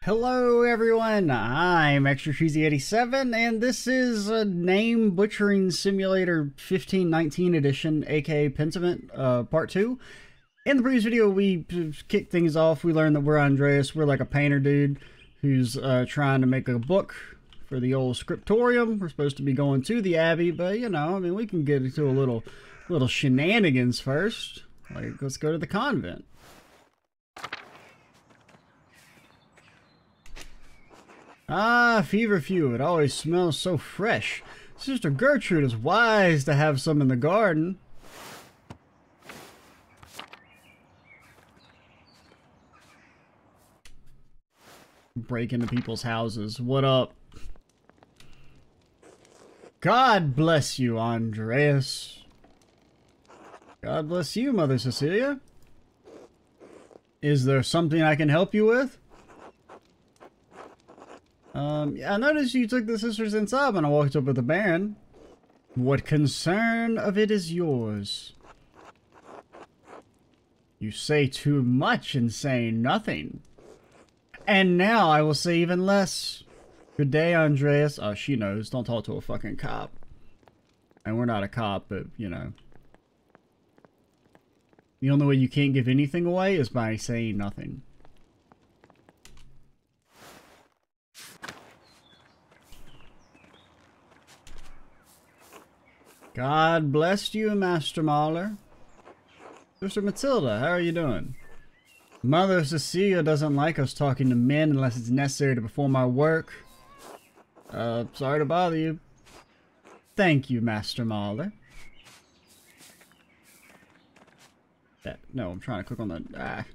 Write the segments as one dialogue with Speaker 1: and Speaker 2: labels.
Speaker 1: Hello everyone, I'm Extra Cheesy 87 and this is a Name Butchering Simulator 1519 edition, aka Pentiment, part 2. In the previous video we kicked things off. We learned that we're Andreas. We're like a painter dude who's trying to make a book for the old scriptorium. We're supposed to be going to the Abbey, but you know, I mean, we can get into a little shenanigans first. Like, let's go to the convent. Ah, feverfew, it always smells so fresh. Sister Gertrude is wise to have some in the garden. Break into people's houses. What up? God bless you, Andreas. God bless you, Mother Cecilia. Is there something I can help you with? I noticed you took the sisters inside when I walked up with the Baron. What concern of it is yours? You say too much and say nothing. And now I will say even less. Good day, Andreas. Oh, she knows. Don't talk to a fucking cop. And we're not a cop, but, you know. The only way you can't give anything away is by saying nothing. God bless you, Master Mahler. Sister Matilda, how are you doing? Mother Cecilia doesn't like us talking to men unless it's necessary to perform our work. Sorry to bother you. Thank you, Master Mahler. No, I'm trying to click on the...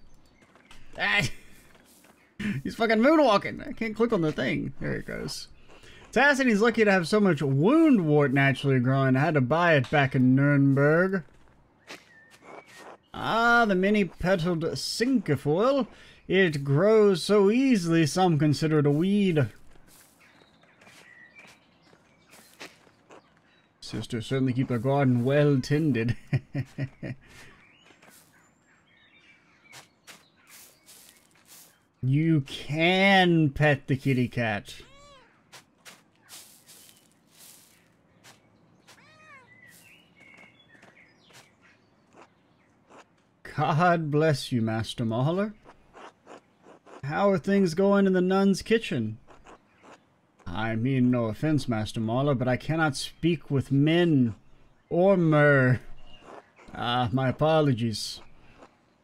Speaker 1: He's fucking moonwalking. I can't click on the thing. There it goes. Tacity's lucky to have so much wound wart naturally growing. I had to buy it back in Nuremberg. Ah, the many-petaled cinquefoil. It grows so easily, some consider it a weed. Sisters certainly keep their garden well tended. You can pet the kitty cat. God bless you, Master Mahler. How are things going in the nun's kitchen? I mean no offense, Master Mahler, but I cannot speak with men or myrrh. Ah, my apologies.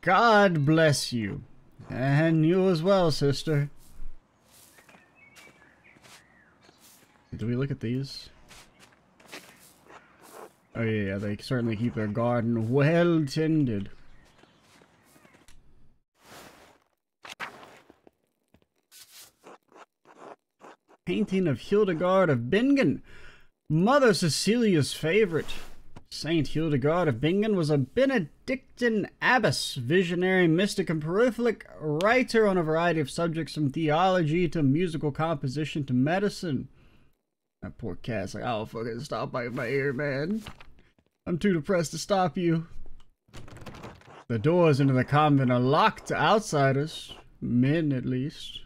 Speaker 1: God bless you. And you as well, sister. Do we look at these? Oh yeah, they certainly keep their garden well tended. Painting of Hildegard of Bingen, Mother Cecilia's favorite. Saint Hildegard of Bingen was a Benedictine abbess, visionary, mystic, and prolific writer on a variety of subjects from theology to musical composition to medicine. That poor cat's like, I'll fucking stop biting my ear, man. I'm too depressed to stop you. The doors into the convent are locked to outsiders, men at least.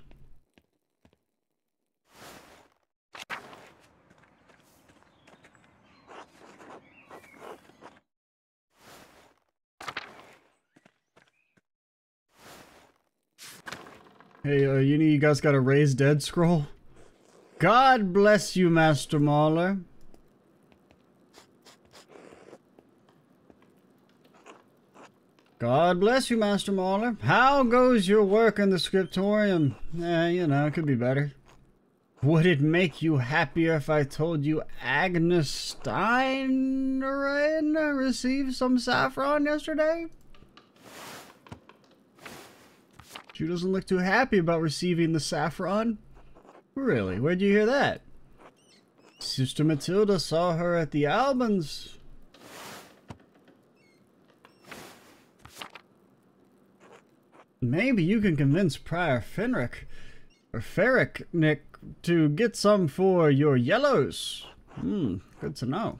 Speaker 1: Hey, you guys got a raised dead scroll? God bless you, Master Mahler. God bless you, Master Mahler. How goes your work in the scriptorium? You know, it could be better. Would it make you happier if I told you Agnes Stein received some saffron yesterday? She doesn't look too happy about receiving the saffron. Really? Where'd you hear that? Sister Matilda saw her at the Albans. Maybe you can convince Prior Fenric or Ferric to get some for your yellows. Good to know.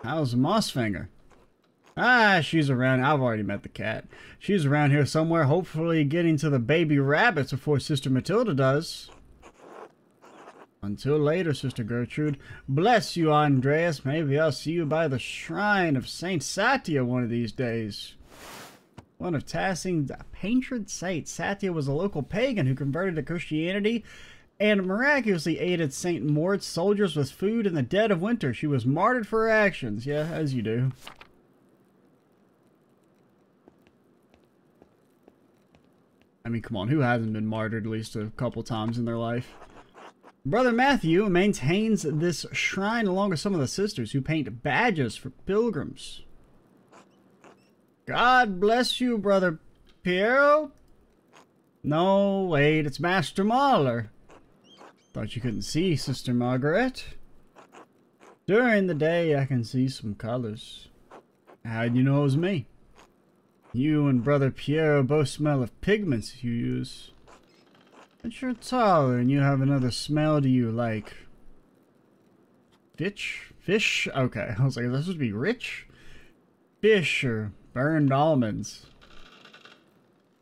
Speaker 1: How's Mossfinger? Ah, she's around. I've already met the cat. She's around here somewhere, hopefully getting to the baby rabbits before Sister Matilda does. Until later, Sister Gertrude. Bless you, Andreas. Maybe I'll see you by the shrine of Saint Satya one of these days. One of Tassing's patron saints, Satya was a local pagan who converted to Christianity and miraculously aided St. Moritz soldiers with food in the dead of winter. She was martyred for her actions. Yeah, as you do. I mean, come on, who hasn't been martyred at least a couple times in their life? Brother Matthew maintains this shrine along with some of the sisters who paint badges for pilgrims. God bless you, Brother Piero. No, wait, it's Master Mahler. Thought you couldn't see, Sister Margaret. During the day, I can see some colors. How'd you know it was me? You and Brother Piero both smell of pigments you use. But you're taller and you have another smell to you like... Fish? Fish? Okay, I was like, is that supposed to be rich? Fish or burned almonds.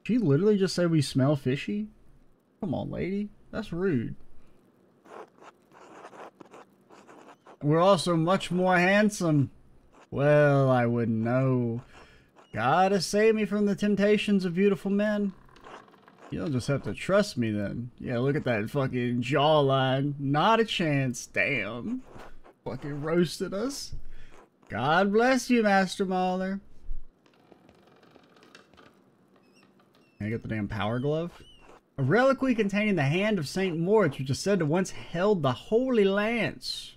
Speaker 1: Did she literally just say we smell fishy? Come on, lady. That's rude. We're also much more handsome. Well, I wouldn't know. Gotta save me from the temptations of beautiful men. You'll just have to trust me then. Yeah, look at that fucking jawline. Not a chance. Damn. Fucking roasted us. God bless you, Master Mahler. Can I get the damn power glove? A reliquary containing the hand of St. Moritz, which is said to once held the Holy Lance.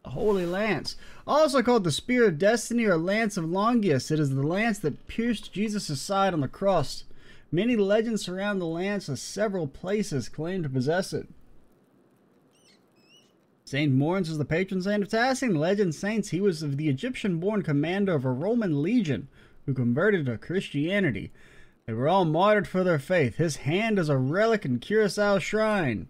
Speaker 1: The Holy Lance. Also called the Spear of Destiny or Lance of Longius. It is the lance that pierced Jesus' side on the cross. Many legends surround the lance, as several places claim to possess it. St. Moritz is the patron saint of Tassing. Legend saints he was of the Egyptian-born commander of a Roman legion who converted to Christianity. They were all martyred for their faith. His hand is a relic in Curacao Shrine.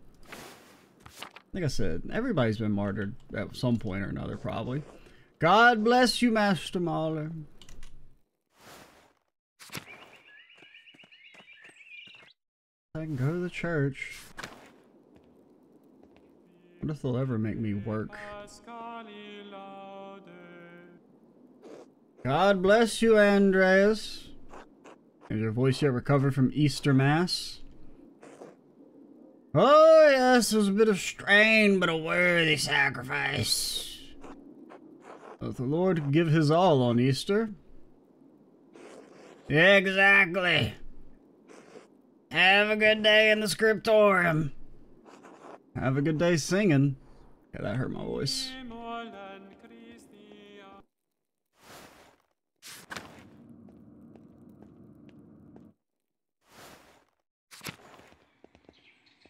Speaker 1: Like I said, everybody's been martyred at some point or another, probably. God bless you, Master Mahler. I can go to the church. What if they'll ever make me work? God bless you, Andreas. Has your voice yet recovered from Easter Mass? Oh, yes, it was a bit of strain, but a worthy sacrifice. Let the Lord give his all on Easter. Exactly. Have a good day in the scriptorium. Have a good day singing. Yeah, that hurt my voice.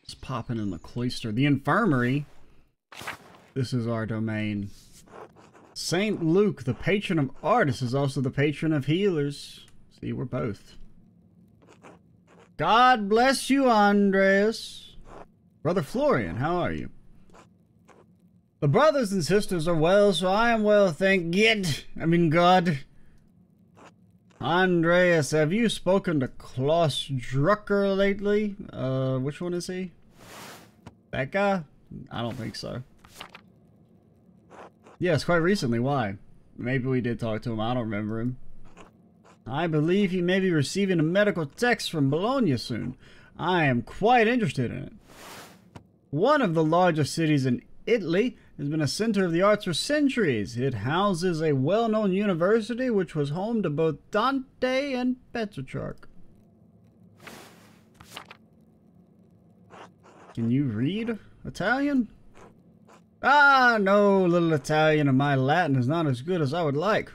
Speaker 1: It's popping in the cloister. The infirmary. This is our domain. Saint Luke, the patron of artists, is also the patron of healers. See, we're both. God bless you, Andreas. Brother Florian, how are you? The brothers and sisters are well, so I am well, thank God. Andreas, have you spoken to Klaus Drucker lately? Which one is he? That guy? I don't think so. Yes, quite recently. Why? Maybe we did talk to him. I don't remember him. I believe he may be receiving a medical text from Bologna soon. I am quite interested in it. One of the largest cities in Italy has been a center of the arts for centuries. It houses a well-known university which was home to both Dante and Petrarch. Can you read Italian? Ah, no, little Italian, and my Latin is not as good as I would like.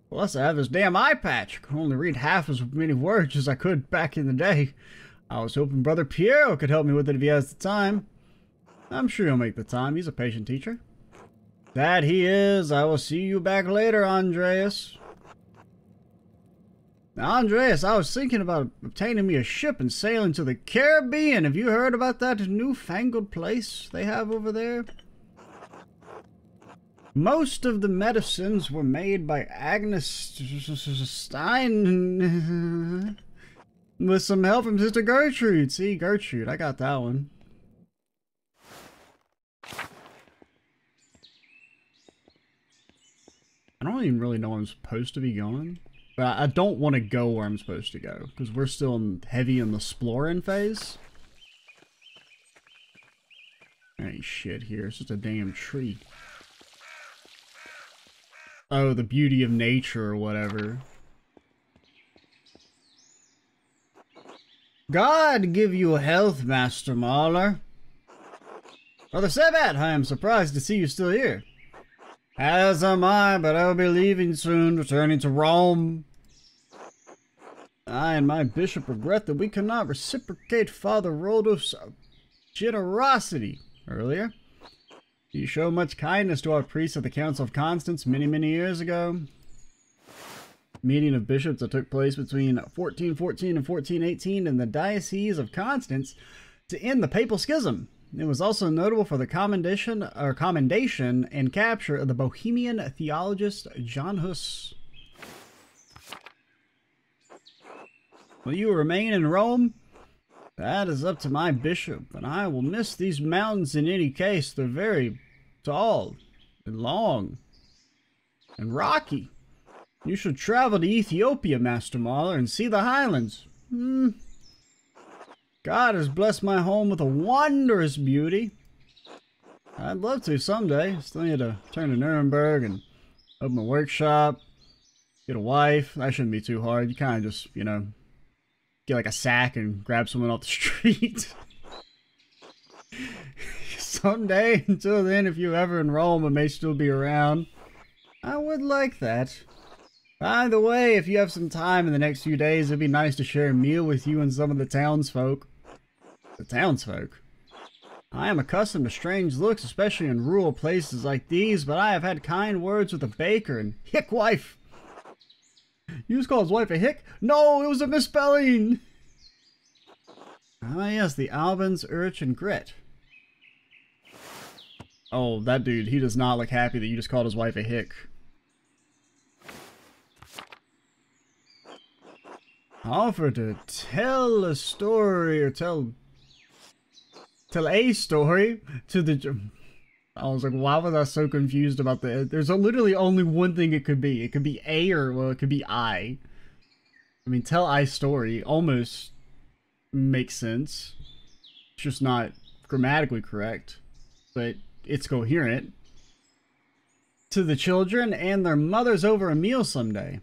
Speaker 1: Plus, I have this damn eye patch. I can only read half as many words as I could back in the day. I was hoping Brother Piero could help me with it if he has the time. I'm sure he'll make the time. He's a patient teacher. That he is. I will see you back later, Andreas. Now, Andreas, I was thinking about obtaining me a ship and sailing to the Caribbean. Have you heard about that newfangled place they have over there? Most of the medicines were made by Agnes Stein with some help from Sister Gertrude. See, Gertrude, I got that one. I don't even really know where I'm supposed to be going. But I don't want to go where I'm supposed to go, because we're still heavy in the exploring phase. Ain't shit here, it's just a damn tree. Oh, the beauty of nature or whatever. God give you health, Master Mauler. Brother Sebat, I am surprised to see you still here. As am I, but I will be leaving soon, returning to Rome. I and my bishop regret that we cannot reciprocate Father Rodolph's generosity earlier. You showed much kindness to our priests at the Council of Constance many years ago. Meeting of bishops that took place between 1414 and 1418 in the Diocese of Constance to end the Papal Schism. It was also notable for the commendation and capture of the Bohemian theologist John Hus. Will you remain in Rome? That is up to my bishop, but I will miss these mountains in any case. They're very tall and long and rocky. You should travel to Ethiopia, Master Mauler, and see the highlands. God has blessed my home with a wondrous beauty. I'd love to someday. Still need to turn to Nuremberg and open a workshop, get a wife. That shouldn't be too hard. You kind of just, you know, get like a sack and grab someone off the street. Someday, until then, if you're ever in Rome and may still be around, I would like that. By the way, if you have some time in the next few days, it'd be nice to share a meal with you and some of the townsfolk. The townsfolk? I am accustomed to strange looks, especially in rural places like these, but I have had kind words with a baker and hick wife. You just call his wife a hick? No, it was a misspelling! Ah yes, the Albans, Urch, and Grit. Oh, that dude, he does not look happy that you just called his wife a hick. Offer to tell a story, or tell a story to the... I was like, why was I so confused about the... There's literally only one thing it could be. It could be A or, well, it could be I. I mean, tell I story almost makes sense. It's just not grammatically correct, but it's coherent. To the children and their mothers over a meal someday.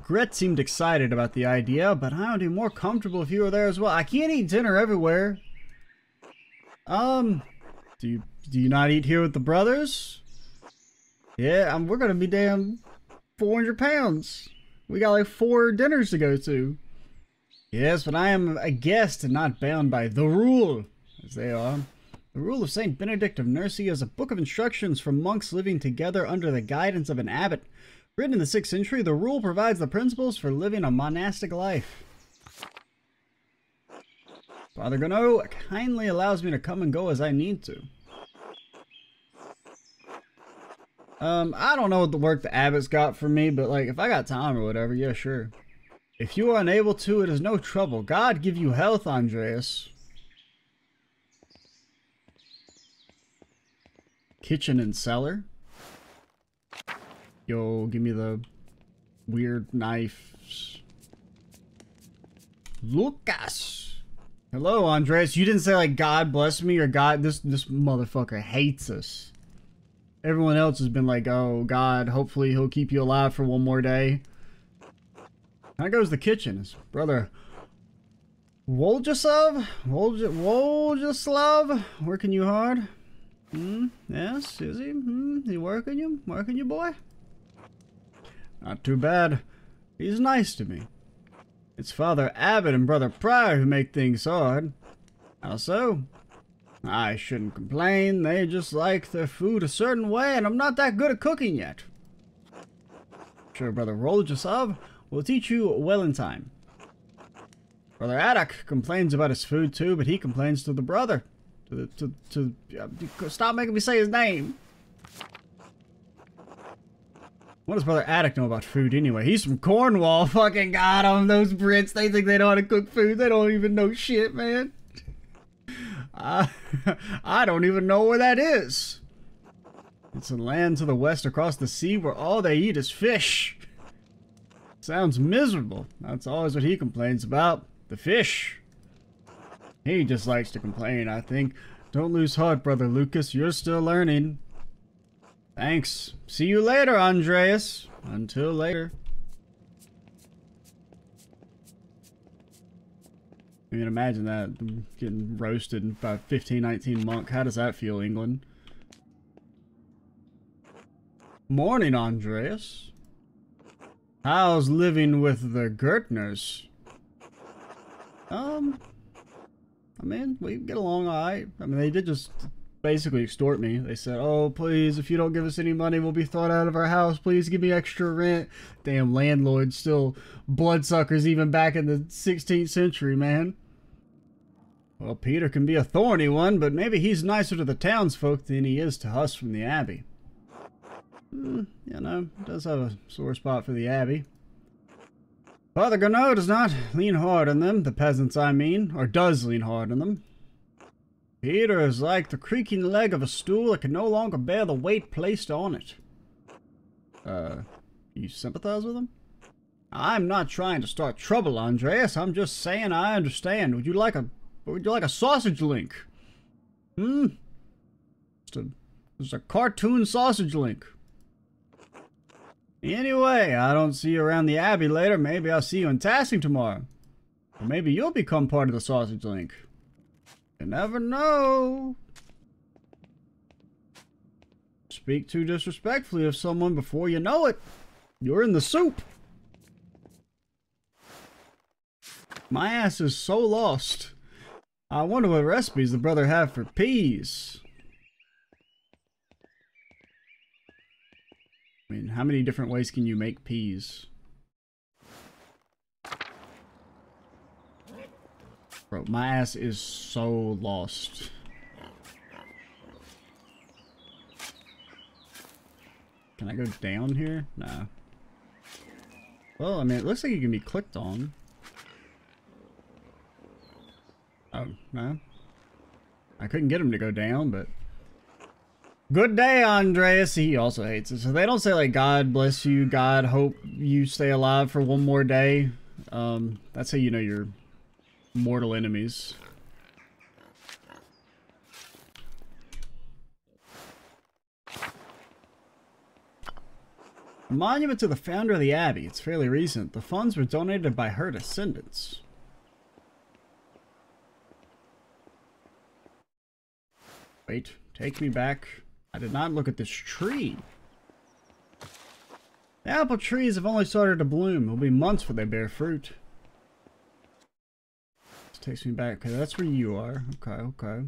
Speaker 1: Gret seemed excited about the idea, but I would be more comfortable if you were there as well. I can't eat dinner everywhere. Do you not eat here with the brothers? Yeah, we're gonna be damn 400 pounds. We got like 4 dinners to go to. Yes, but I am a guest and not bound by the rule, as they are. The Rule of Saint Benedict of Nursia is a book of instructions for monks living together under the guidance of an abbot. Written in the 6th century, the rule provides the principles for living a monastic life. Father Gano kindly allows me to come and go as I need to. I don't know what the work the abbot's got for me, but like, if I got time or whatever, yeah, sure. If you are unable to, it is no trouble. God give you health, Andreas. Kitchen and cellar. Yo, give me the weird knives. Lucas! Hello, Andres. You didn't say, like, God bless me or God... This motherfucker hates us. Everyone else has been like, oh, God, hopefully he'll keep you alive for one more day. How goes the kitchen? Is Brother Woljaslav working you hard? Yes, is he? He working you? Working you, boy? Not too bad. He's nice to me. It's Father Abbot and Brother Prior who make things hard. How so? I shouldn't complain. They just like their food a certain way, and I'm not that good at cooking yet. Sure, Brother Roljasov will teach you well in time. Brother Adak complains about his food too, but he complains to the Stop making me say his name. What does Brother Attic know about food anyway? He's from Cornwall. Fucking got him. Those Brits, they think they know how to cook food. They don't even know shit, man. I don't even know where that is. It's a land to the west across the sea where all they eat is fish. Sounds miserable. That's always what he complains about. The fish. He just likes to complain, I think. Don't lose heart, Brother Lucas. You're still learning. Thanks. See you later, Andreas. Until later. I mean, imagine that. Getting roasted by 15, 19 monk. How does that feel, England? Morning, Andreas. How's living with the Gertners? I mean, we get along alright. I mean, they did just basically extort me. They said, oh, please, if you don't give us any money, we'll be thrown out of our house. Please give me extra rent. Damn landlords, still bloodsuckers even back in the 16th century, man. Well, Peter can be a thorny one, but maybe he's nicer to the townsfolk than he is to us from the Abbey. You know, does have a sore spot for the Abbey. Father Garneau does not lean hard on them, the peasants I mean, or does lean hard on them. Peter is like the creaking leg of a stool that can no longer bear the weight placed on it. You sympathize with him? I'm not trying to start trouble, Andreas. I'm just saying I understand. Would you like a sausage link? Just a cartoon sausage link. Anyway, I don't see you around the Abbey later. Maybe I'll see you in Tasking tomorrow. Or maybe you'll become part of the sausage link. You never know. Speak too disrespectfully of someone before you know it. You're in the soup. My ass is so lost. I wonder what recipes the brother have for peas. I mean, how many different ways can you make peas? Bro, my ass is so lost. Can I go down here? No. Well, I mean, it looks like you can be clicked on. Oh, no. I couldn't get him to go down, but... Good day, Andreas. He also hates it. So they don't say, like, God bless you, God hope you stay alive for one more day. That's how you know you're mortal enemies. A monument to the founder of the Abbey. It's fairly recent. The funds were donated by her descendants. Wait, take me back. I did not look at this tree. The apple trees have only started to bloom. It'll be months before they bear fruit. This takes me back. Okay, that's where you are. Okay, okay.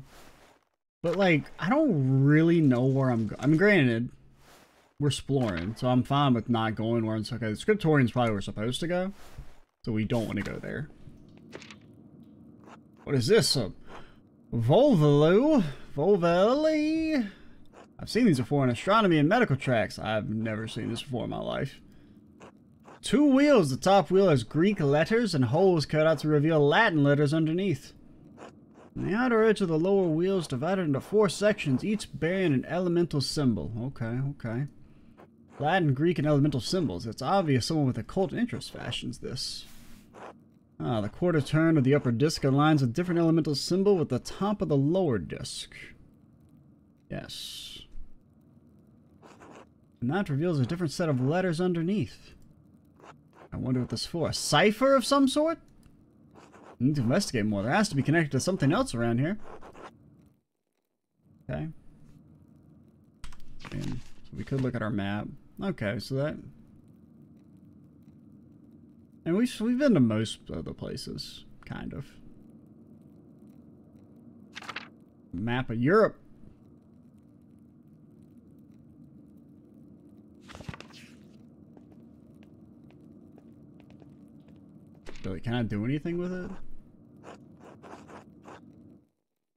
Speaker 1: But, like, I don't really know where I'm going. I mean, granted, we're exploring, so I'm fine with not going where it's okay. The Scriptorian's probably where we're supposed to go, so we don't want to go there. What is this? A Volvelu? Volveli? I've seen these before in astronomy and medical tracks. I've never seen this before in my life. 2 wheels. The top wheel has Greek letters and holes cut out to reveal Latin letters underneath. And the outer edge of the lower wheel is divided into 4 sections, each bearing an elemental symbol. Okay, okay. Latin, Greek, and elemental symbols. It's obvious someone with occult interest fashions this. Ah, the quarter turn of the upper disc aligns a different elemental symbol with the top of the lower disc. Yes. And that reveals a different set of letters underneath. I wonder what this is for. A cipher of some sort? I need to investigate more. There has to be connected to something else around here. Okay. And so we could look at our map. Okay, so that... And we've been to most of the places, kind of. Map of Europe. Really, can I do anything with it?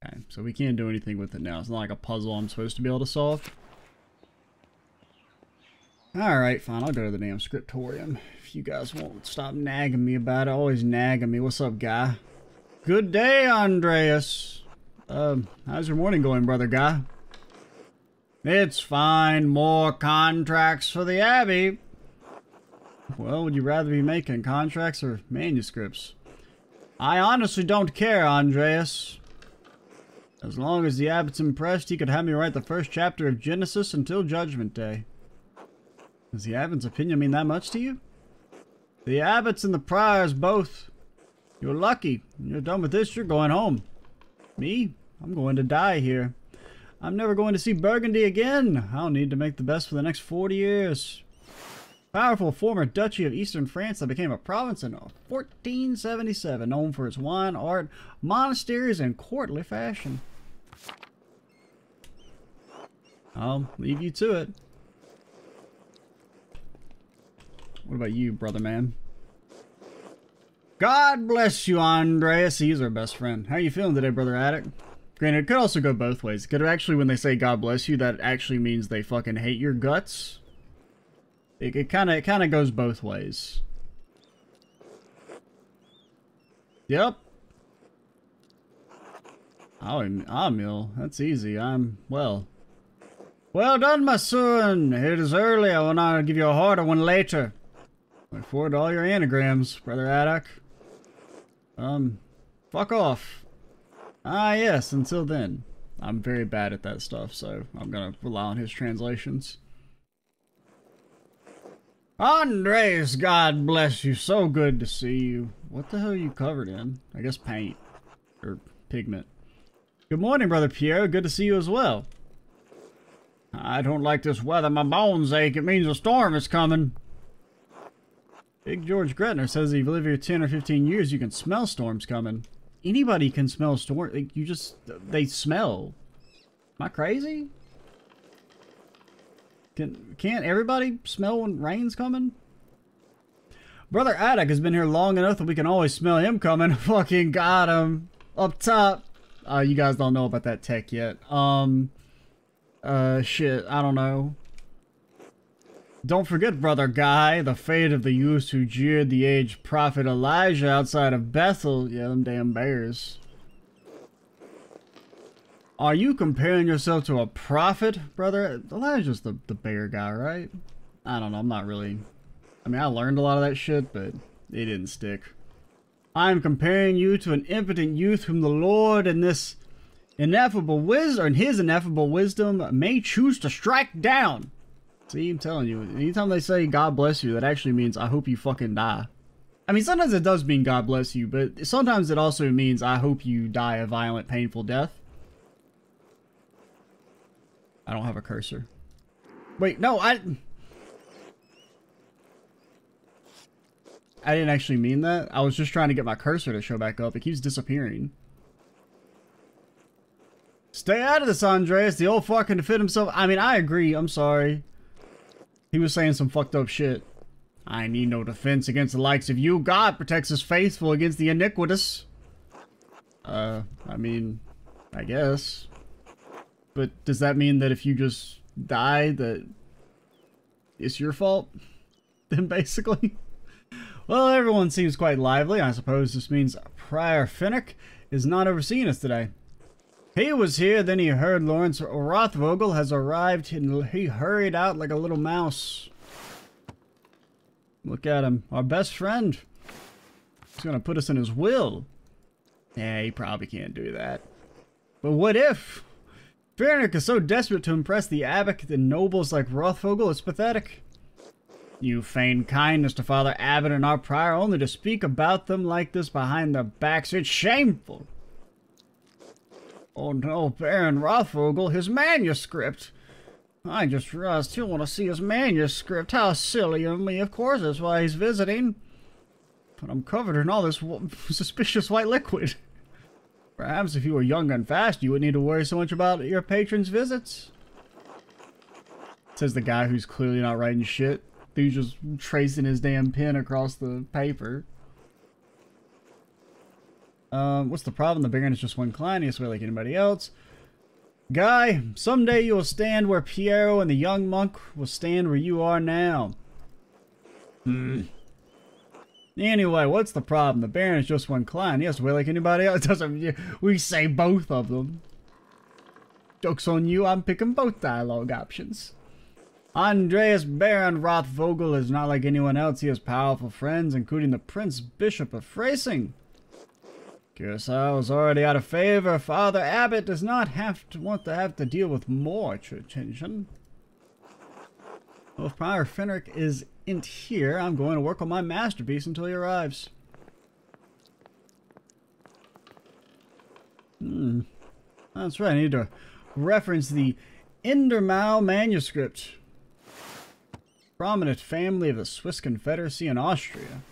Speaker 1: Okay, so we can't do anything with it now. It's not like a puzzle I'm supposed to be able to solve. Alright, fine. I'll go to the damn scriptorium. If you guys won't stop nagging me about it. Always nagging me. What's up, guy? Good day, Andreas. How's your morning going, brother guy? It's fine. More contracts for the Abbey. Well, would you rather be making contracts or manuscripts? I honestly don't care, Andreas. As long as the Abbot's impressed, he could have me write the first chapter of Genesis until Judgment Day. Does the Abbot's opinion mean that much to you? The Abbots and the Priors both. You're lucky. When you're done with this, you're going home. Me? I'm going to die here. I'm never going to see Burgundy again. I'll need to make the best for the next 40 years. Powerful former duchy of eastern France that became a province in 1477, known for its wine, art, monasteries, and courtly fashion. I'll leave you to it. What about you, brother man? God bless you, Andreas. He's our best friend. How you feeling today, brother Attic? Granted, it could also go both ways. It could actually, when they say God bless you, that actually means they fucking hate your guts. It kind of goes both ways. Yep. I'm ill. That's easy. I'm well. Well done, my son. It is early. I will not give you a harder one later. Look forward to all your anagrams, brother Attic. Fuck off. Ah, yes, until then. I'm very bad at that stuff, so I'm gonna rely on his translations. Andres, God bless you. So good to see you. What the hell are you covered in? I guess paint. Or pigment. Good morning, brother Pierre. Good to see you as well. I don't like this weather. My bones ache. It means a storm is coming. Big George Gretner says if you live here 10 or 15 years, you can smell storms coming. Anybody can smell storms. Like, they smell. Am I crazy? Can't everybody smell when rain's coming? Brother Attic has been here long enough that we can always smell him coming. Fucking got him. Up top. You guys don't know about that tech yet. Shit, I don't know. Don't forget, brother Guy, the fate of the youths who jeered the aged prophet Elijah outside of Bethel. Yeah, them damn bears. Are you comparing yourself to a prophet, brother? Elijah's the bear guy, right? I don't know, I'm not really... I mean, I learned a lot of that shit, but it didn't stick. I'm comparing you to an impotent youth whom the Lord in this ineffable wisdom, or in his ineffable wisdom, may choose to strike down. See, I'm telling you, anytime they say God bless you, that actually means I hope you fucking die. I mean, sometimes it does mean God bless you, but sometimes it also means I hope you die a violent, painful death. I don't have a cursor. Wait, no, I didn't actually mean that. I was just trying to get my cursor to show back up. It keeps disappearing. Stay out of this, Andreas. The old fucking to fit himself. I mean, I agree. I'm sorry. He was saying some fucked up shit. I need no defense against the likes of you. God protects his faithful against the iniquitous. I mean, I guess. But does that mean that if you just die, that it's your fault? Then basically? Well, everyone seems quite lively. I suppose this means Prior Finnick is not overseeing us today. He was here, then he heard Lawrence Rothvogel has arrived, and he hurried out like a little mouse. Look at him. Our best friend. He's gonna put us in his will. Yeah, he probably can't do that. But what if? Finnick is so desperate to impress the abbot and nobles like Rothvogel, it's pathetic. You feign kindness to Father Abbot and our prior only to speak about them like this behind their backs. It's shameful. Oh no, Baron Rothvogel, his manuscript. I just realized he'll want to see his manuscript. How silly of me. Of course, that's why he's visiting. But I'm covered in all this suspicious white liquid. Perhaps if you were young and fast, you wouldn't need to worry so much about your patron's visits. Says the guy who's clearly not writing shit. He's just tracing his damn pen across the paper. What's the problem? The Baron is just one client. He has to wait like anybody else. Guy, someday you will stand where Piero and the young monk will stand where you are now. Anyway, what's the problem? The Baron is just one client. He has to wait like anybody else. We say both of them. Joke's on you, I'm picking both dialogue options. Andreas Baron Rothvogel is not like anyone else. He has powerful friends, including the Prince Bishop of Freising. Curacao is already out of favor. Father Abbot does not want to have to deal with more attention. Well, if Prior Fenric isn't here, I'm going to work on my masterpiece until he arrives. That's right, I need to reference the Endermau manuscript. Prominent family of the Swiss Confederacy in Austria.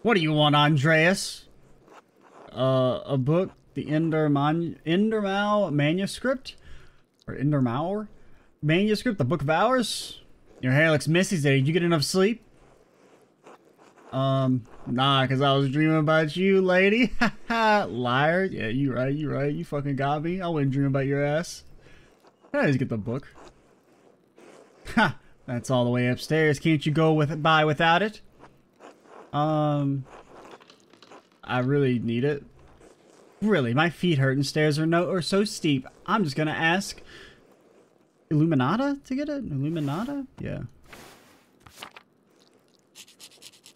Speaker 1: What do you want, Andreas? A book, the Endermau manuscript? Or Endermauer manuscript, the Book of Hours? Your hair looks messy today. Did you get enough sleep? Nah, because I was dreaming about you, lady. Haha, liar. Yeah, you right. You fucking got me. I wouldn't dream about your ass. I just get the book. Ha! That's all the way upstairs. Can't you go by without it? I really need it. Really, my feet hurt and stairs are so steep. I'm just gonna ask Illuminata to get it? Illuminata? Yeah.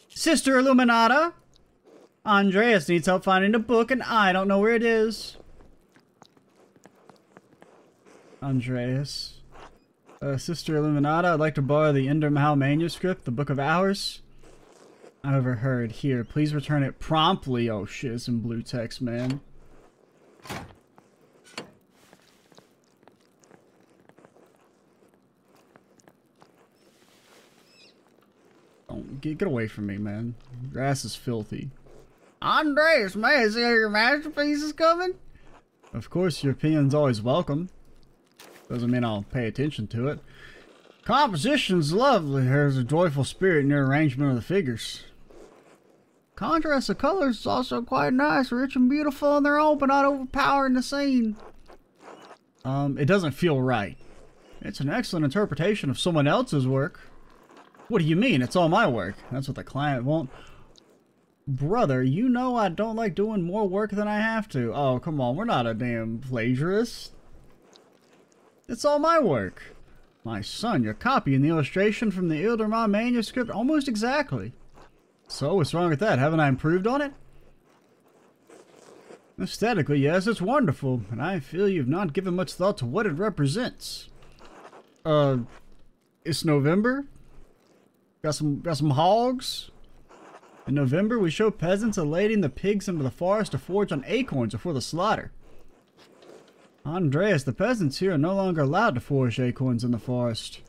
Speaker 1: Sister Illuminata! Andreas needs help finding a book and I don't know where it is. Andreas. Sister Illuminata, I'd like to borrow the Endermau manuscript, the Book of Hours. I overheard. Here, please return it promptly. Oh shit, it's in blue text, man. Don't get away from me, man. Your ass is filthy. Andreas, man, is there your masterpiece is coming? Of course, your opinion's always welcome. Doesn't mean I'll pay attention to it. Composition's lovely. There's a joyful spirit in your arrangement of the figures. Contrast of colors is also quite nice, rich and beautiful on their own, but not overpowering the scene. It doesn't feel right. It's an excellent interpretation of someone else's work. What do you mean? It's all my work. That's what the client won't. Brother, you know I don't like doing more work than I have to. Oh, come on, we're not a damn plagiarist. It's all my work. My son, you're copying the illustration from the Endermau manuscript almost exactly. So, what's wrong with that? Haven't I improved on it? Aesthetically, yes, it's wonderful, and I feel you've not given much thought to what it represents. It's November. Got some hogs. In November, we show peasants lading the pigs into the forest to forage on acorns before the slaughter. Andreas, the peasants here are no longer allowed to forage acorns in the forest.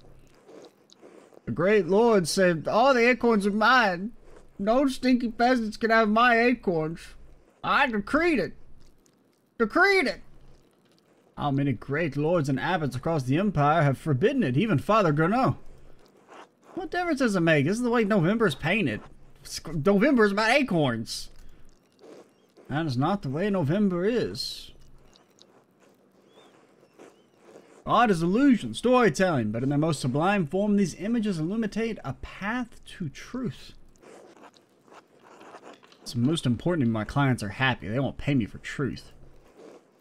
Speaker 1: The great lord said, all the acorns are mine. No stinky peasants can have my acorns. I decreed it. Decreed it. How many great lords and abbots across the empire have forbidden it, even Father Gurnot. What difference does it make? This is the way November's painted. November's about acorns. That is not the way November is. Art is illusion, storytelling, but in their most sublime form, these images illuminate a path to truth. It's most important my clients are happy. They won't pay me for truth.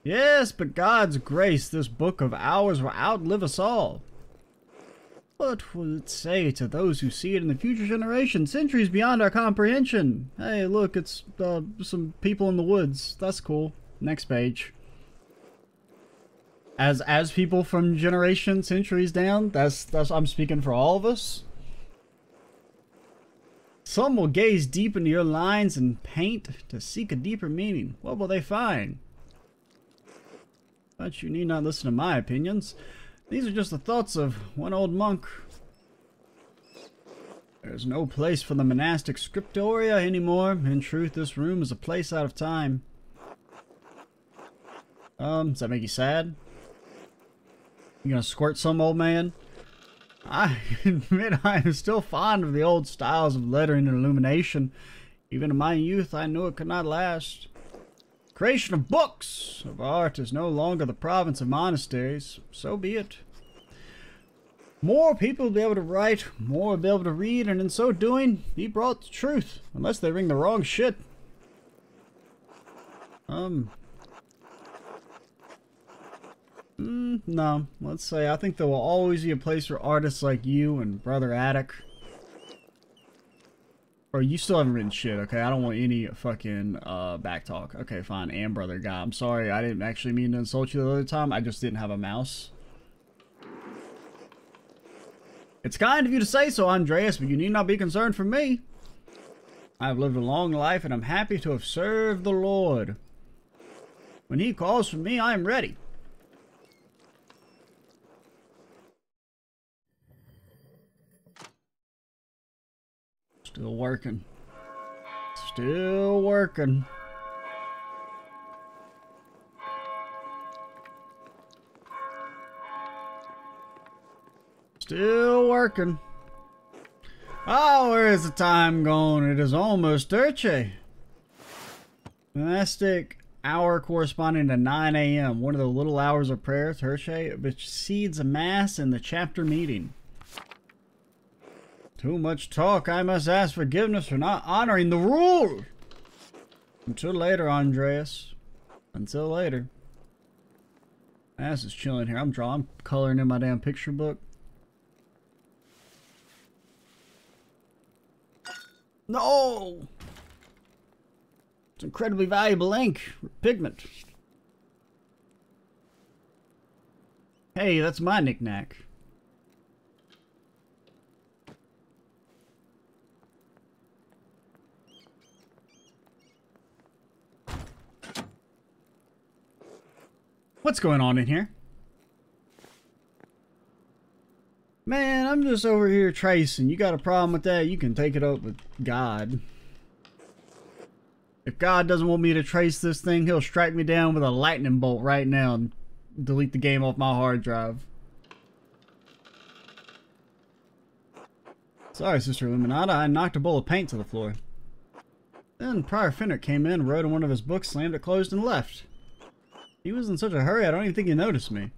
Speaker 1: Yes, but God's grace, this book of hours will outlive us all. What will it say to those who see it in the future generation, centuries beyond our comprehension? Hey, look, it's some people in the woods. That's cool. Next page. As people from generation, centuries down, that's I'm speaking for all of us. Some will gaze deep into your lines and paint to seek a deeper meaning. What will they find? But you need not listen to my opinions. These are just the thoughts of one old monk. There's no place for the monastic scriptoria anymore. In truth, this room is a place out of time. Does that make you sad? You gonna squirt some, old man? I admit I am still fond of the old styles of lettering and illumination. Even in my youth, I knew it could not last. Creation of books of art is no longer the province of monasteries. So be it. More people will be able to write, more will be able to read, and in so doing, be brought to truth. Unless they ring the wrong shit. No. Let's say I think there will always be a place for artists like you and Brother Attic. Or you still haven't written shit, okay? I don't want any fucking backtalk. Okay, fine. And Brother Guy. I'm sorry. I didn't actually mean to insult you the other time. I just didn't have a mouse. It's kind of you to say so, Andreas, but you need not be concerned for me. I have lived a long life, and I'm happy to have served the Lord. When he calls for me, I am ready. Still working. Still working. Still working. Oh, where is the time going? It is almost Terce. Monastic hour corresponding to 9 a.m. One of the little hours of prayer, Terce, which precedes a mass and the chapter meeting. Too much talk. I must ask forgiveness for not honoring the rule. Until later, Andreas. Until later. Ass is chilling here. I'm coloring in my damn picture book. No! It's incredibly valuable ink. Pigment. Hey, that's my knick-knack. What's going on in here? Man, I'm just over here tracing. You got a problem with that? You can take it up with God. If God doesn't want me to trace this thing, he'll strike me down with a lightning bolt right now and delete the game off my hard drive. Sorry, Sister Illuminata. I knocked a bowl of paint to the floor. Then Prior Finnick came in, wrote in one of his books, slammed it closed, and left. He was in such a hurry, I don't even think he noticed me.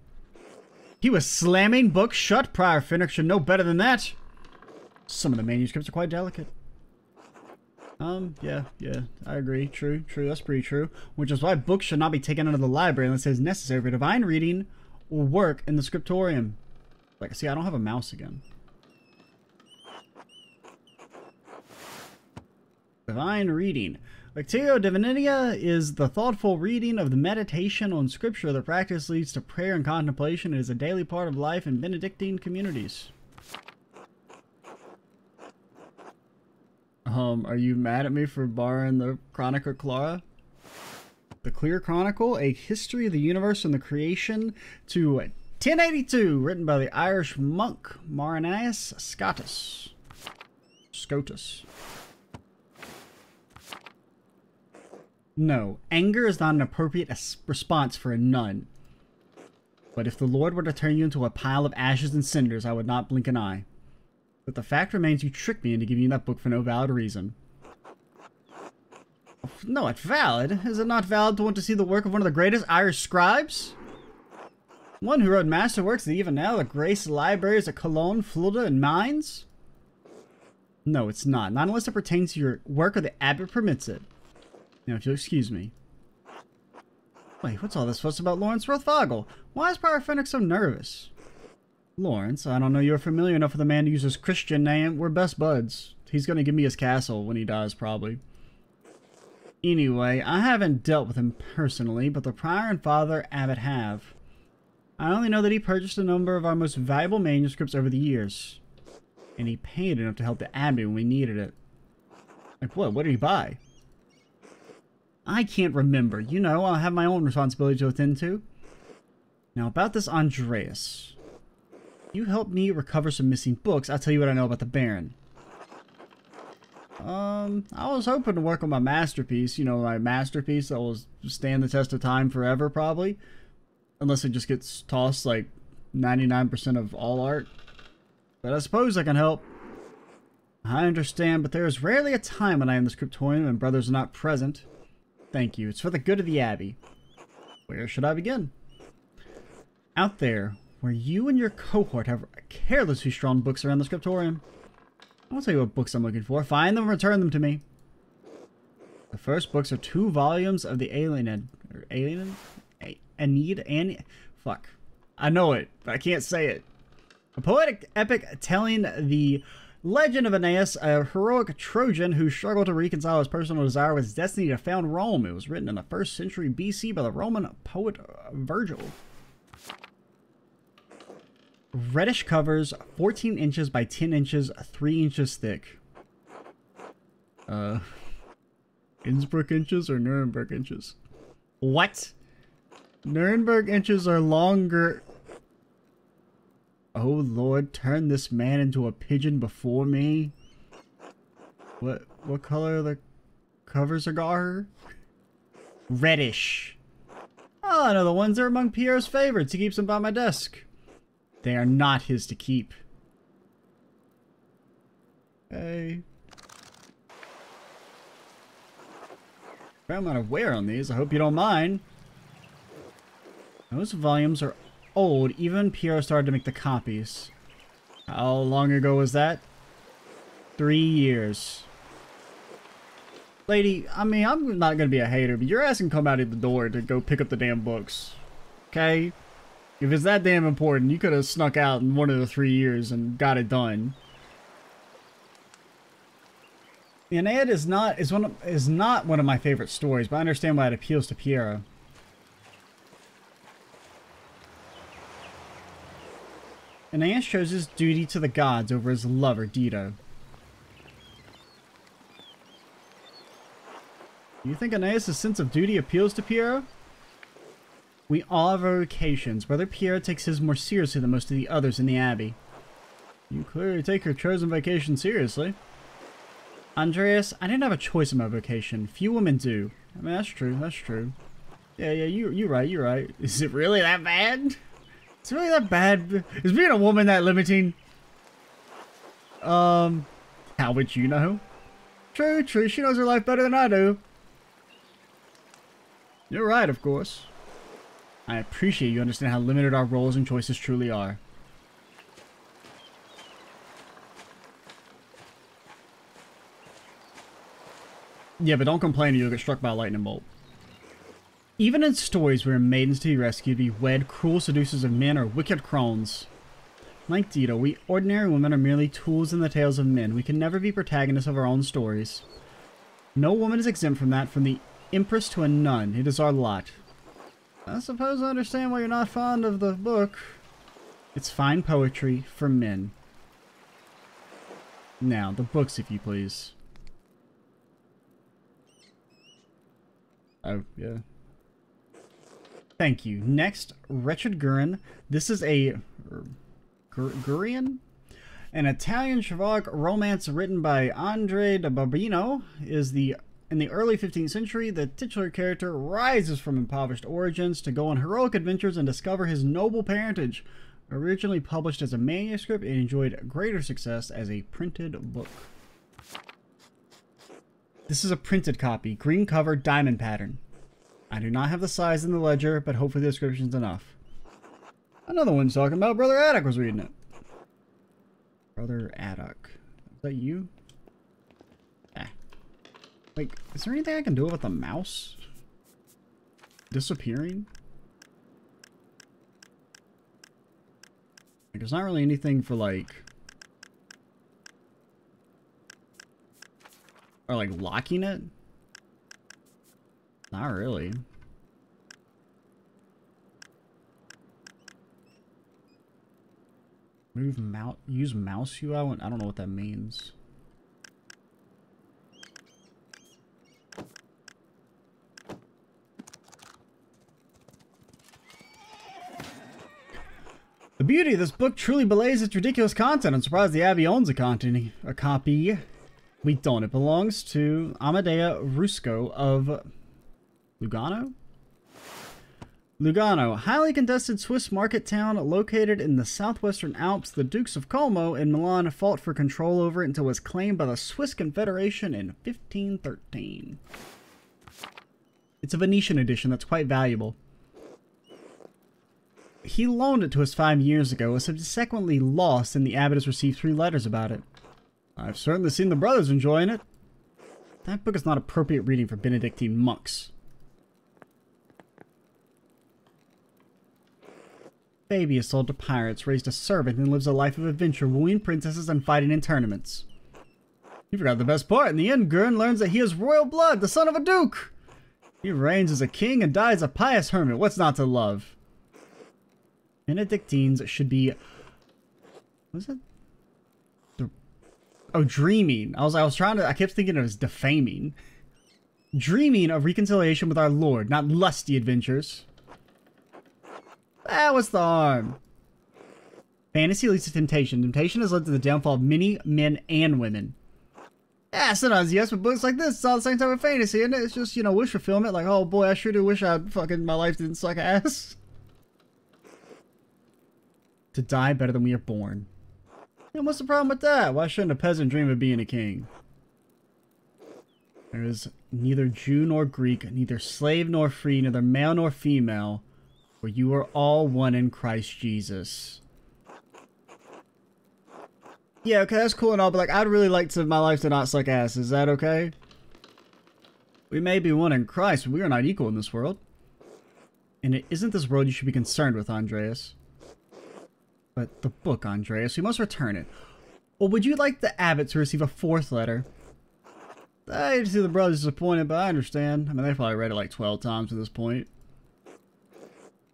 Speaker 1: He was slamming books shut? Prior Finnick should know better than that. Some of the manuscripts are quite delicate. Yeah, I agree. True, that's pretty true. Which is why books should not be taken out of the library unless it is necessary for divine reading or work in the scriptorium. Like, see, I don't have a mouse again. Divine reading. Lectio Divinitia is the thoughtful reading of the meditation on scripture. The practice leads to prayer and contemplation. It is a daily part of life in Benedictine communities. Are you mad at me for borrowing the Chronica Clara? The Clear Chronicle, a history of the universe and the creation to 1082, written by the Irish monk Maranius Scotus. No, anger is not an appropriate response for a nun. But if the Lord were to turn you into a pile of ashes and cinders, I would not blink an eye. But the fact remains you tricked me into giving you that book for no valid reason. No, it's valid. Is it not valid to want to see the work of one of the greatest Irish scribes? One who wrote masterworks that even now the grace libraries at Cologne, Fulda, and Mainz? No, it's not. Not unless it pertains to your work or the abbot permits it. Now, if you'll excuse me. Wait, what's all this fuss about Lawrence Rothfogel? Why is Prior Finnick so nervous? Lawrence, I don't know you're familiar enough with a man to use his Christian name. We're best buds. He's gonna give me his castle when he dies, probably. Anyway, I haven't dealt with him personally, but the Prior and Father Abbot have. I only know that he purchased a number of our most valuable manuscripts over the years. And he paid enough to help the Abbey when we needed it. Like what? What did he buy? I can't remember. You know, I'll have my own responsibility to attend to. Now, about this Andreas. You helped me recover some missing books. I'll tell you what I know about the Baron. I was hoping to work on my masterpiece. You know, my masterpiece that will stand the test of time forever, probably. Unless it just gets tossed, like, 99% of all art. But I suppose I can help. I understand, but there is rarely a time when I am in the scriptorium and brothers are not present. Thank you. It's for the good of the Abbey. Where should I begin? Out there, where you and your cohort have carelessly strewn books around the scriptorium. I won't tell you what books I'm looking for. Find them and return them to me. The first books are 2 volumes of the fuck. I know it, but I can't say it. A poetic epic telling the legend of Aeneas, a heroic Trojan who struggled to reconcile his personal desire with his destiny to found Rome. It was written in the 1st century BC by the Roman poet Virgil. Reddish covers, 14 inches by 10 inches, 3 inches thick. Innsbruck inches or Nuremberg inches? What? Nuremberg inches are longer. Oh Lord, turn this man into a pigeon before me. What color are the covers are? Reddish. Oh, I know the ones that are among Pierre's favorites. He keeps them by my desk. They are not his to keep. Hey. Fair amount of wear on these. I hope you don't mind. Those volumes are old. Even Pierre started to make the copies. How long ago was that? 3 years. Lady, I mean, I'm not going to be a hater, but your ass can come out of the door to go pick up the damn books. Okay? If it's that damn important, you could have snuck out in one of the 3 years and got it done. The Aeneid is not one of my favorite stories, but I understand why it appeals to Pierre. Aeneas shows his duty to the gods over his lover, Dido. You think Aeneas' sense of duty appeals to Pierre? We all have our vocations. Brother Pierre takes his more seriously than most of the others in the Abbey. You clearly take your chosen vocation seriously. Andreas, I didn't have a choice in my vocation. Few women do. I mean, that's true, that's true. Yeah, you're right. Is it really that bad? It's really that bad? Is being a woman that limiting? How would you know? True, she knows her life better than I do. You're right, of course. I appreciate you understand how limited our roles and choices truly are. Yeah, but don't complain or you'll get struck by a lightning bolt. Even in stories where maidens to be rescued be wed, cruel seducers of men, or wicked crones. Like Dido, we ordinary women are merely tools in the tales of men. We can never be protagonists of our own stories. No woman is exempt from that, from the empress to a nun. It is our lot. I suppose I understand why you're not fond of the book. It's fine poetry for men. Now, the books, if you please. Oh, yeah. Thank you. Next, Wretched Gurin. This is a... Gurian? An Italian chivalric romance written by Andre da Barbino. In the early 15th century, the titular character rises from impoverished origins to go on heroic adventures and discover his noble parentage. Originally published as a manuscript, it enjoyed greater success as a printed book. This is a printed copy, green cover, diamond pattern. I do not have the size in the ledger, but hopefully the description's enough. Another one's talking about Brother Addock was reading it. Brother Addock. Is that you? Ah. Like, is there anything I can do with the mouse? Disappearing? Like, there's not really anything for, like... Or, like, locking it? Not really. Move mouse, use mouse UI? I don't know what that means. The beauty of this book truly belays its ridiculous content. I'm surprised the Abbey owns a copy. We don't. It belongs to Amadea Rusco of Lugano. Lugano, highly contested Swiss market town located in the southwestern Alps. The Dukes of Como and Milan fought for control over it until it was claimed by the Swiss Confederation in 1513. It's a Venetian edition that's quite valuable. He loaned it to us 5 years ago, was subsequently lost, and the abbot has received 3 letters about it. I've certainly seen the brothers enjoying it. That book is not appropriate reading for Benedictine monks. Fabius sold to pirates, raised a servant, and lives a life of adventure, wooing princesses and fighting in tournaments. You forgot the best part. In the end, Gurn learns that he is royal blood, the son of a duke. He reigns as a king and dies a pious hermit. What's not to love? Benedictines should be... What was it? Oh, dreaming. I kept thinking it was defaming. Dreaming of reconciliation with our Lord, not lusty adventures. What's the harm? Fantasy leads to temptation. Temptation has led to the downfall of many men and women. Yeah, sometimes yes, but books like this, it's all the same type of fantasy, and it's just, you know, wish fulfillment. Like, oh boy, I sure do wish my life didn't suck ass. To die better than we are born. Yeah, what's the problem with that? Why shouldn't a peasant dream of being a king? There is neither Jew nor Greek, neither slave nor free, neither male nor female, for you are all one in Christ Jesus. Yeah, okay, that's cool and all, but like, I'd really like my life to not suck ass. Is that okay? We may be one in Christ, but we are not equal in this world. And it isn't this world you should be concerned with, Andreas. But the book, Andreas, we must return it. Well, would you like the abbot to receive a 4th letter? I hate to see the brothers disappointed, but I understand. I mean, they probably read it like 12 times at this point.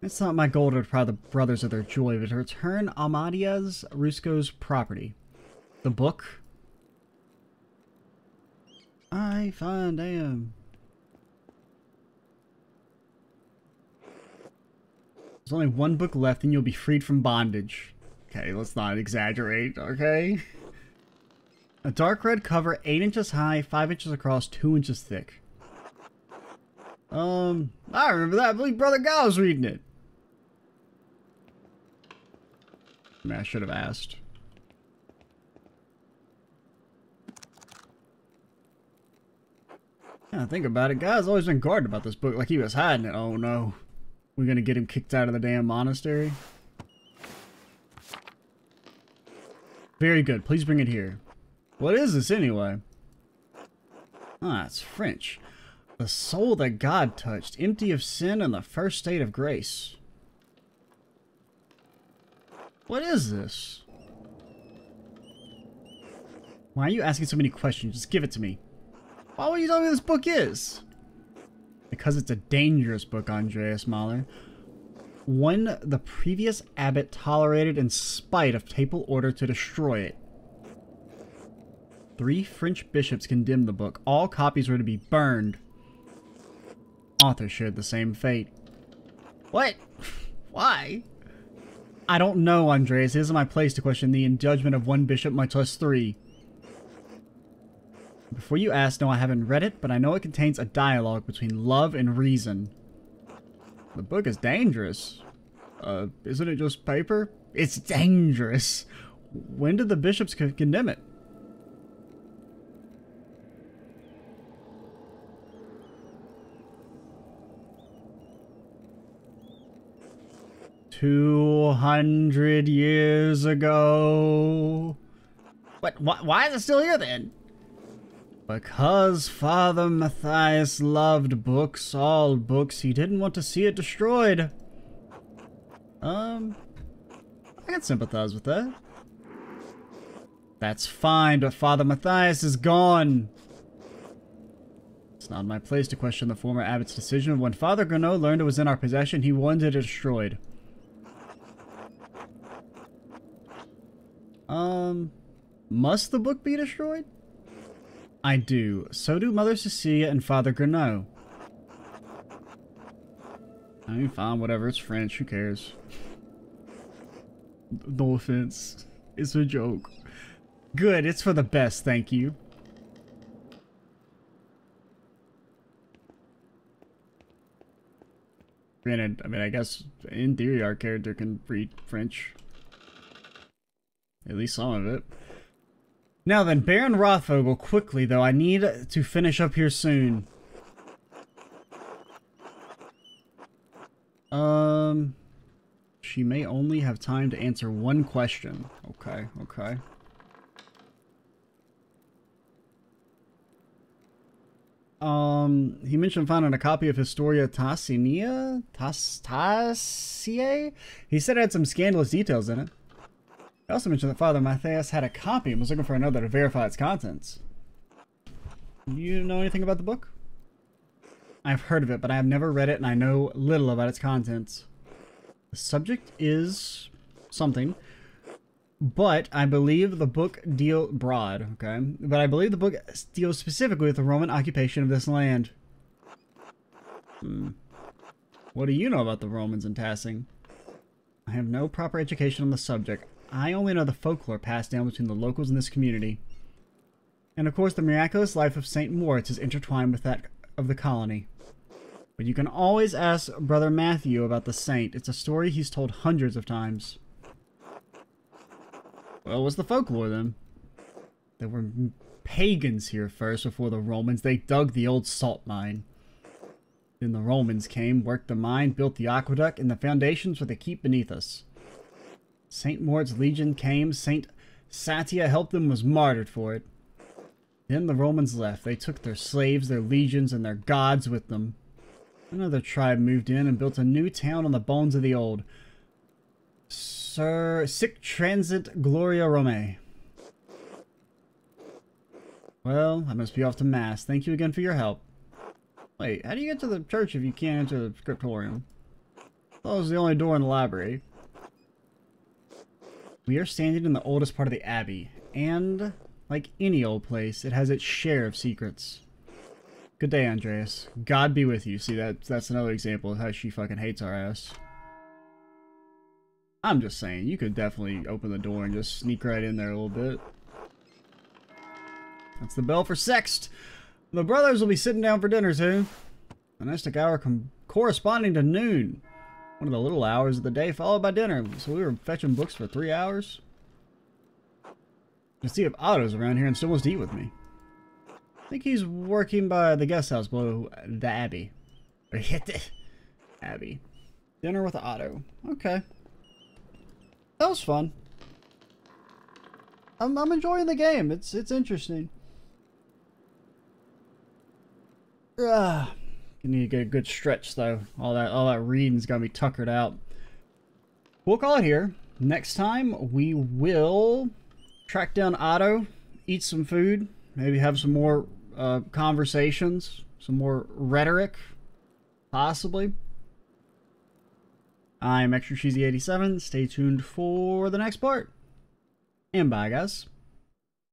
Speaker 1: It's not my goal to deprive the brothers of their joy, but to return Amadias Rusco's property. The book? Fine, damn. There's only 1 book left and you'll be freed from bondage. Okay, let's not exaggerate, okay? A dark red cover, 8 inches high, 5 inches across, 2 inches thick. I remember that. I believe Brother Guy was reading it. I mean, I should have asked. Yeah, think about it. Guy's always been guarded about this book like he was hiding it. Oh no. We're gonna get him kicked out of the damn monastery. Very good. Please bring it here. What is this anyway? Ah, it's French. The soul that God touched, empty of sin and the first state of grace. What is this? Why are you asking so many questions? Just give it to me. Why would you tell me this book is? Because it's a dangerous book, Andreas Mahler. One the previous abbot tolerated in spite of papal order to destroy it. 3 French bishops condemned the book. All copies were to be burned. Author shared the same fate. What? Why? I don't know, Andreas. It isn't my place to question the judgment of 1 bishop, much less 3. Before you ask, no, I haven't read it, but I know it contains a dialogue between love and reason. The book is dangerous. Isn't it just paper? It's dangerous. When did the bishops condemn it? "200 years ago." What? Why is it still here then? Because Father Matthias loved books, all books. He didn't want to see it destroyed. I can sympathize with that. That's fine, but Father Matthias is gone. It's not my place to question the former abbot's decision. When Father Grenot learned it was in our possession, he wanted it destroyed. Must the book be destroyed? I do. So do Mother Cecilia and Father Grenot. I mean, fine, whatever. It's French. Who cares? No offense. It's a joke. Good. It's for the best. Thank you. Granted, I mean, I guess in theory our character can read French. At least some of it. Now then, Baron Rothvogel, quickly though, I need to finish up here soon. She may only have time to answer one question. Okay, okay. He mentioned finding a copy of Historia Tassinia? Tassier? He said it had some scandalous details in it. He also mentioned that Father Matthias had a copy and was looking for another to verify its contents. Do you know anything about the book? I've heard of it, but I have never read it, and I know little about its contents. The subject is something, but I believe the book deals broad, okay? But I believe the book deals specifically with the Roman occupation of this land. What do you know about the Romans in Tassing? I have no proper education on the subject. I only know the folklore passed down between the locals in this community. And of course, the miraculous life of St. Moritz is intertwined with that of the colony. But you can always ask Brother Matthew about the saint. It's a story he's told hundreds of times. Well, what's the folklore then? There were pagans here first before the Romans. They dug the old salt mine. Then the Romans came, worked the mine, built the aqueduct, and the foundations for the keep beneath us. St. Moritz Legion came. St. Satia helped them, was martyred for it. Then the Romans left. They took their slaves, their legions, and their gods with them. Another tribe moved in and built a new town on the bones of the old. Sic transit Gloria Romae. Well, I must be off to Mass. Thank you again for your help. Wait, how do you get to the church if you can't enter the scriptorium? That was the only door in the library. We are standing in the oldest part of the Abbey, and, like any old place, it has its share of secrets. Good day, Andreas. God be with you. See, that's another example of how she fucking hates our ass. I'm just saying, you could definitely open the door and just sneak right in there a little bit. That's the bell for Sext. The brothers will be sitting down for dinner soon. The Gnostic hour corresponding to noon. One of the little hours of the day followed by dinner. So we were fetching books for 3 hours. Let's see if Otto's around here and still wants to eat with me. I think he's working by the guest house below the Abbey. Abbey. Dinner with Otto. Okay. That was fun. I'm enjoying the game. It's interesting. You need to get a good stretch though. All that reading's gonna be tuckered out. We'll call it here. Next time we will track down Otto, eat some food, maybe have some more conversations, some more rhetoric, possibly. I'm Extra Cheesy 87. Stay tuned for the next part. And bye, guys.